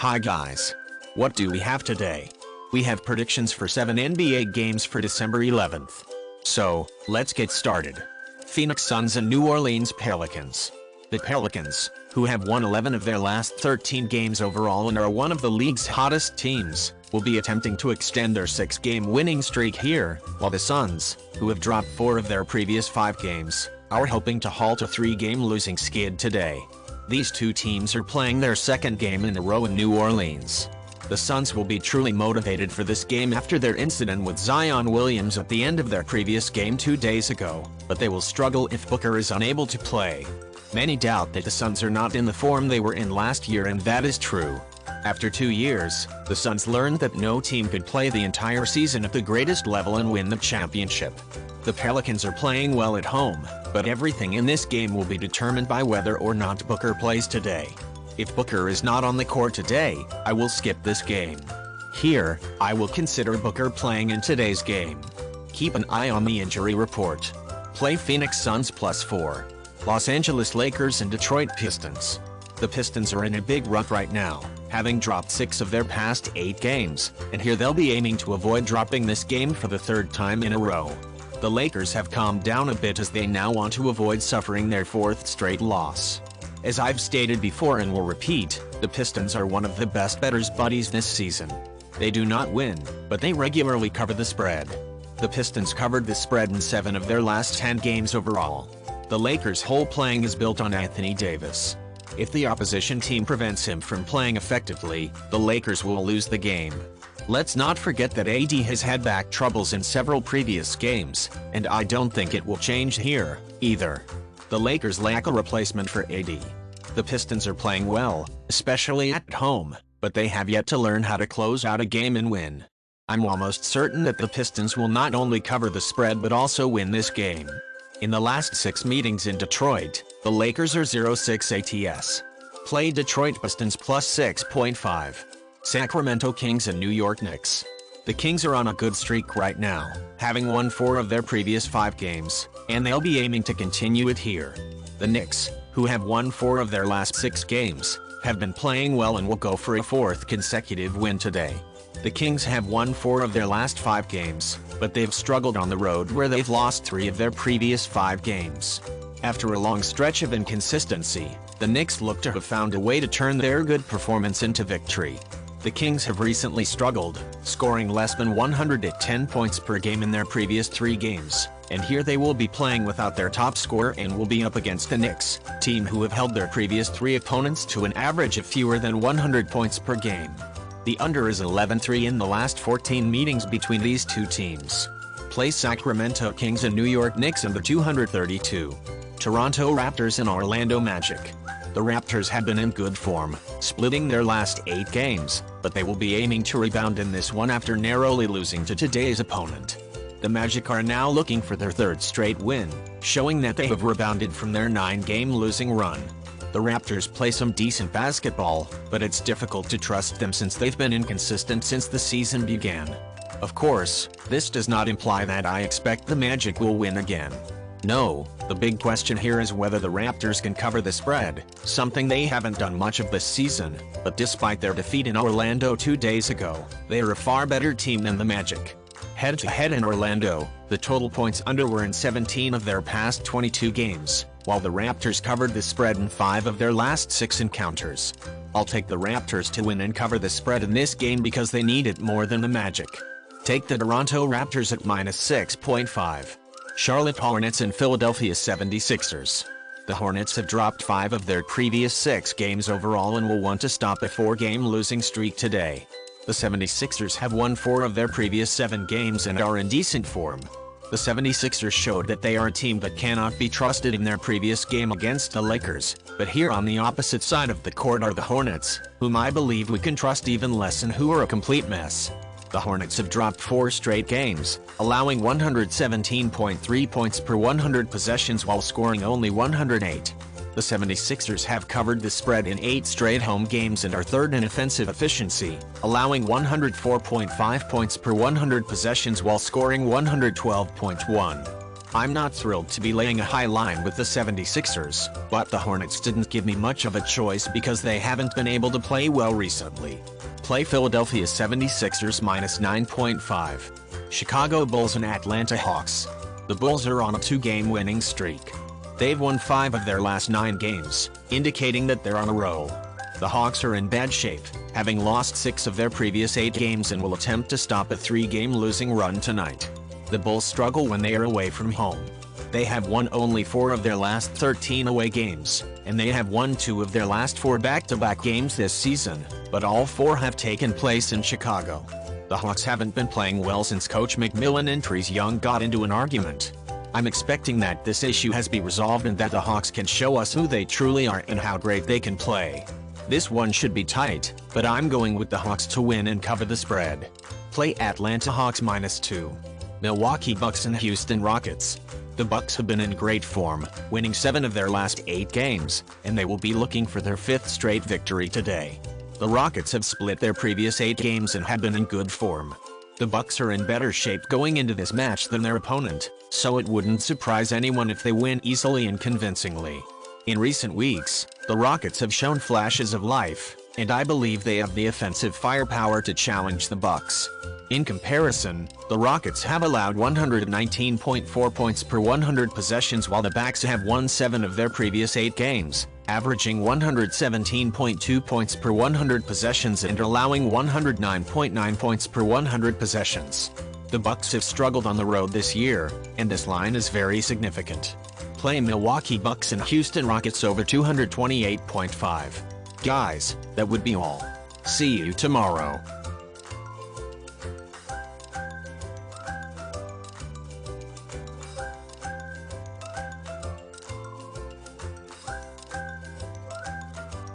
Hi guys. What do we have today? We have predictions for 7 NBA games for December 11th. So, let's get started. Phoenix Suns and New Orleans Pelicans. The Pelicans, who have won 11 of their last 13 games overall and are one of the league's hottest teams, will be attempting to extend their 6-game winning streak here, while the Suns, who have dropped 4 of their previous 5 games, are hoping to halt a 3-game losing skid today. These two teams are playing their second game in a row in New Orleans. The Suns will be truly motivated for this game after their incident with Zion Williams at the end of their previous game 2 days ago, but they will struggle if Booker is unable to play. Many doubt that the Suns are not in the form they were in last year, and that is true. After 2 years, the Suns learned that no team could play the entire season at the greatest level and win the championship. The Pelicans are playing well at home, but everything in this game will be determined by whether or not Booker plays today. If Booker is not on the court today, I will skip this game. Here, I will consider Booker playing in today's game. Keep an eye on the injury report. Play Phoenix Suns +4. Los Angeles Lakers and Detroit Pistons. The Pistons are in a big rut right now, having dropped 6 of their past 8 games, and here they'll be aiming to avoid dropping this game for the 3rd time in a row. The Lakers have calmed down a bit as they now want to avoid suffering their 4th straight loss. As I've stated before and will repeat, the Pistons are one of the best bettors buddies this season. They do not win, but they regularly cover the spread. The Pistons covered the spread in 7 of their last 10 games overall. The Lakers' whole playing is built on Anthony Davis. If the opposition team prevents him from playing effectively, the Lakers will lose the game. Let's not forget that AD has had back troubles in several previous games, and I don't think it will change here, either. The Lakers lack a replacement for AD. The Pistons are playing well, especially at home, but they have yet to learn how to close out a game and win. I'm almost certain that the Pistons will not only cover the spread but also win this game. In the last 6 meetings in Detroit, the Lakers are 0-6 ATS. Play Detroit Pistons +6.5. Sacramento Kings and New York Knicks. The Kings are on a good streak right now, having won 4 of their previous 5 games, and they'll be aiming to continue it here. The Knicks, who have won 4 of their last 6 games, have been playing well and will go for a 4th consecutive win today. The Kings have won 4 of their last 5 games, but they've struggled on the road where they've lost 3 of their previous 5 games. After a long stretch of inconsistency, the Knicks look to have found a way to turn their good performance into victory. The Kings have recently struggled, scoring less than 110 points per game in their previous 3 games, and here they will be playing without their top scorer and will be up against the Knicks, team who have held their previous 3 opponents to an average of fewer than 100 points per game. The under is 11-3 in the last 14 meetings between these two teams. Play Sacramento Kings and New York Knicks in the 232. Toronto Raptors and Orlando Magic. The Raptors have been in good form, splitting their last 8 games, but they will be aiming to rebound in this one after narrowly losing to today's opponent. The Magic are now looking for their 3rd straight win, showing that they have rebounded from their 9-game losing run. The Raptors play some decent basketball, but it's difficult to trust them since they've been inconsistent since the season began. Of course, this does not imply that I expect the Magic will win again. No, the big question here is whether the Raptors can cover the spread, something they haven't done much of this season, but despite their defeat in Orlando 2 days ago, they are a far better team than the Magic. Head-to-head in Orlando, the total points under were in 17 of their past 22 games, while the Raptors covered the spread in 5 of their last 6 encounters. I'll take the Raptors to win and cover the spread in this game because they need it more than the Magic. Take the Toronto Raptors at -6.5. Charlotte Hornets and Philadelphia 76ers. The Hornets have dropped 5 of their previous 6 games overall and will want to stop a 4-game losing streak today. The 76ers have won 4 of their previous 7 games and are in decent form. The 76ers showed that they are a team that cannot be trusted in their previous game against the Lakers, but here on the opposite side of the court are the Hornets, whom I believe we can trust even less and who are a complete mess. The Hornets have dropped 4 straight games, allowing 117.3 points per 100 possessions while scoring only 108. The 76ers have covered the spread in 8 straight home games and are 3rd in offensive efficiency, allowing 104.5 points per 100 possessions while scoring 112.1. I'm not thrilled to be laying a high line with the 76ers, but the Hornets didn't give me much of a choice because they haven't been able to play well recently. Play Philadelphia 76ers minus 9.5. Chicago Bulls and Atlanta Hawks. The Bulls are on a 2-game winning streak. They've won 5 of their last 9 games, indicating that they're on a roll. The Hawks are in bad shape, having lost 6 of their previous 8 games and will attempt to stop a 3-game losing run tonight. The Bulls struggle when they are away from home. They have won only 4 of their last 13 away games, and they have won 2 of their last 4 back-to-back games this season, but all 4 have taken place in Chicago. The Hawks haven't been playing well since Coach McMillan and Trace Young got into an argument. I'm expecting that this issue has been resolved and that the Hawks can show us who they truly are and how great they can play. This one should be tight, but I'm going with the Hawks to win and cover the spread. Play Atlanta Hawks minus 2. Milwaukee Bucks and Houston Rockets. The Bucks have been in great form, winning 7 of their last 8 games, and they will be looking for their 5th straight victory today. The Rockets have split their previous 8 games and have been in good form. The Bucks are in better shape going into this match than their opponent, so it wouldn't surprise anyone if they win easily and convincingly. In recent weeks, the Rockets have shown flashes of life, and I believe they have the offensive firepower to challenge the Bucks. In comparison, the Rockets have allowed 119.4 points per 100 possessions while the Bucks have won 7 of their previous 8 games, averaging 117.2 points per 100 possessions and allowing 109.9 points per 100 possessions. The Bucks have struggled on the road this year, and this line is very significant. Play Milwaukee Bucks and Houston Rockets over 228.5. Guys, that would be all. See you tomorrow.